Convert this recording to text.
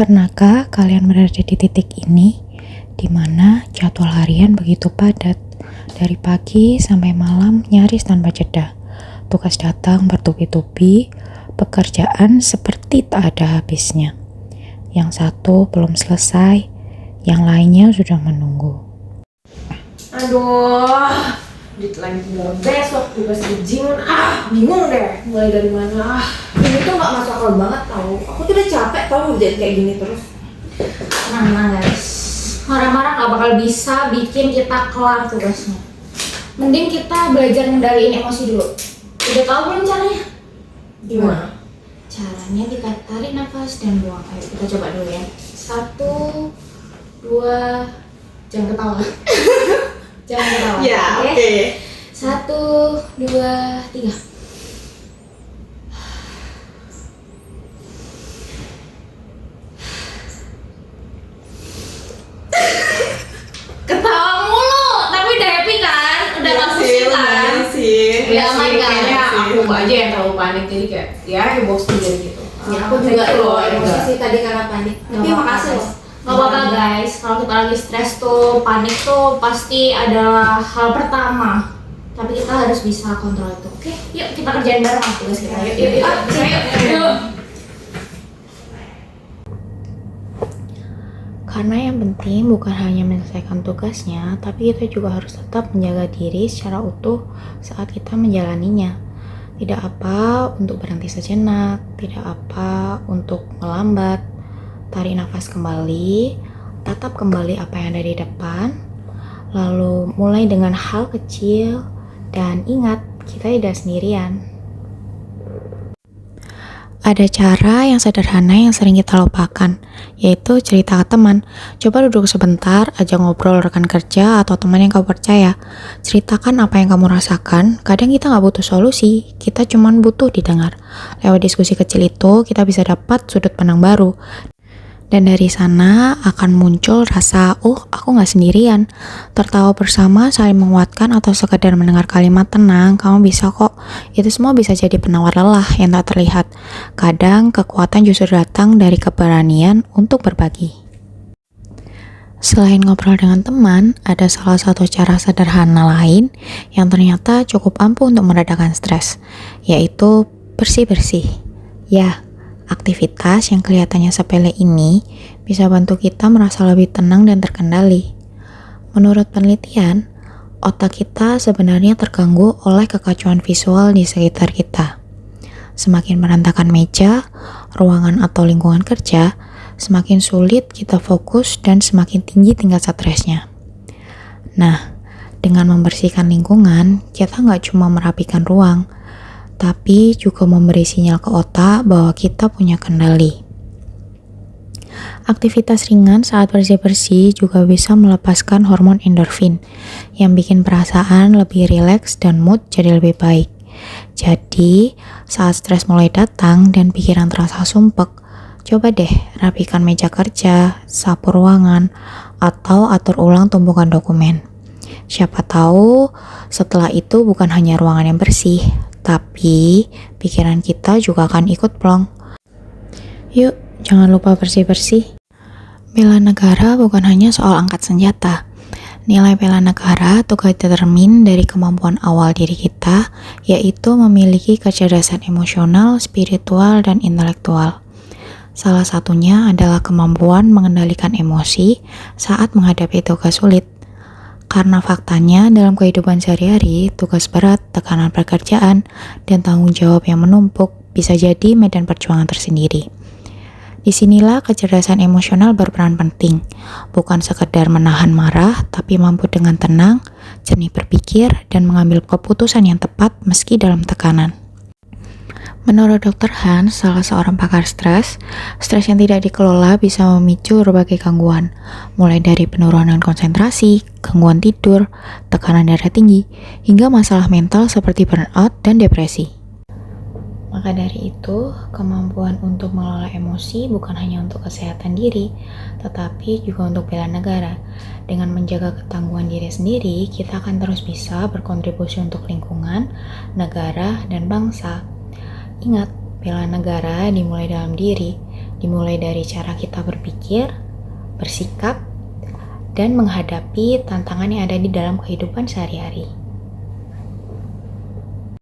Pernahkah kalian berada di titik ini, di mana jadwal harian begitu padat, dari pagi sampai malam nyaris tanpa jeda. Tugas datang bertubi-tubi, pekerjaan seperti tak ada habisnya. Yang satu belum selesai, yang lainnya sudah menunggu. Aduh, deadline tinggal besok, tugas ujian, bingung deh, mulai dari mana. Ini tuh gak masuk akal banget tau. Aku tuh udah capek tau ngerjain kayak gini terus. Nah guys, marah-marah gak bakal bisa bikin kita kelar tugasnya. Mending kita belajar ngendaliin emosi dulu. Udah tahu belum caranya? Gimana? Caranya kita tarik nafas dan buang. Ayo kita coba dulu ya. 1, 2, jangan ketawa. Jangan ketawa. Ya, oke. 1, 2, 3. Ketawa mulu, tapi udah happy kan? Udah gak pusing kan? Udah aman kan? Kayaknya aku aja yang terlalu panik, jadi kayak ya heboh sendiri gitu. Ya aku juga Thank you loh, Ega. emosi sih tadi karena panik. Tapi makasih loh. Gak apa-apa guys, kalau kita lagi stres tuh, panik tuh pasti adalah hal pertama. Tapi kita harus bisa kontrol itu, oke? Yuk kita kerjain bareng tugas kita, yuk. Karena yang penting bukan hanya menyelesaikan tugasnya, tapi kita juga harus tetap menjaga diri secara utuh saat kita menjalaninya. Tidak apa untuk berhenti sejenak, tidak apa untuk melambat. Tarik nafas kembali, tatap kembali apa yang ada di depan, lalu mulai dengan hal kecil, dan ingat, kita tidak sendirian. Ada cara yang sederhana yang sering kita lupakan, yaitu cerita ke teman. Coba duduk sebentar, ajak ngobrol rekan kerja atau teman yang kamu percaya. Ceritakan apa yang kamu rasakan. Kadang kita nggak butuh solusi, kita cuma butuh didengar. Lewat diskusi kecil itu, kita bisa dapat sudut pandang baru. Dan dari sana akan muncul rasa, aku gak sendirian. Tertawa bersama, saling menguatkan, atau sekadar mendengar kalimat tenang, kamu bisa kok. Itu semua bisa jadi penawar lelah yang tak terlihat. Kadang kekuatan justru datang dari keberanian untuk berbagi. Selain ngobrol dengan teman, ada salah satu cara sederhana lain yang ternyata cukup ampuh untuk meredakan stres, yaitu bersih-bersih. Ya, aktivitas yang kelihatannya sepele ini bisa bantu kita merasa lebih tenang dan terkendali. Menurut penelitian, otak kita sebenarnya terganggu oleh kekacauan visual di sekitar kita. Semakin berantakan meja, ruangan atau lingkungan kerja, semakin sulit kita fokus dan semakin tinggi tingkat stresnya. Nah, dengan membersihkan lingkungan, kita nggak cuma merapikan ruang, tapi juga memberi sinyal ke otak bahwa kita punya kendali. Aktivitas ringan saat bersih-bersih juga bisa melepaskan hormon endorfin yang bikin perasaan lebih rileks dan mood jadi lebih baik. Jadi, saat stres mulai datang dan pikiran terasa sumpek, coba deh rapikan meja kerja, sapu ruangan, atau atur ulang tumpukan dokumen. Siapa tahu setelah itu bukan hanya ruangan yang bersih, tapi pikiran kita juga akan ikut plong. Yuk, jangan lupa bersih-bersih. Bela negara bukan hanya soal angkat senjata. Nilai bela negara juga determin dari kemampuan awal diri kita, yaitu memiliki kecerdasan emosional, spiritual, dan intelektual. Salah satunya adalah kemampuan mengendalikan emosi saat menghadapi tugas sulit. Karena faktanya dalam kehidupan sehari-hari, tugas berat, tekanan pekerjaan, dan tanggung jawab yang menumpuk bisa jadi medan perjuangan tersendiri. Disinilah kecerdasan emosional berperan penting, bukan sekedar menahan marah, tapi mampu dengan tenang, jernih berpikir, dan mengambil keputusan yang tepat meski dalam tekanan. Menurut Dr. Hans, salah seorang pakar stres yang tidak dikelola bisa memicu berbagai gangguan, mulai dari penurunan konsentrasi, gangguan tidur, tekanan darah tinggi, hingga masalah mental seperti burnout dan depresi. Maka dari itu, kemampuan untuk mengelola emosi bukan hanya untuk kesehatan diri, tetapi juga untuk bela negara. Dengan menjaga ketangguhan diri sendiri, kita akan terus bisa berkontribusi untuk lingkungan, negara, dan bangsa. Ingat, bela negara dimulai dalam diri. Dimulai dari cara kita berpikir, bersikap, dan menghadapi tantangan yang ada di dalam kehidupan sehari-hari.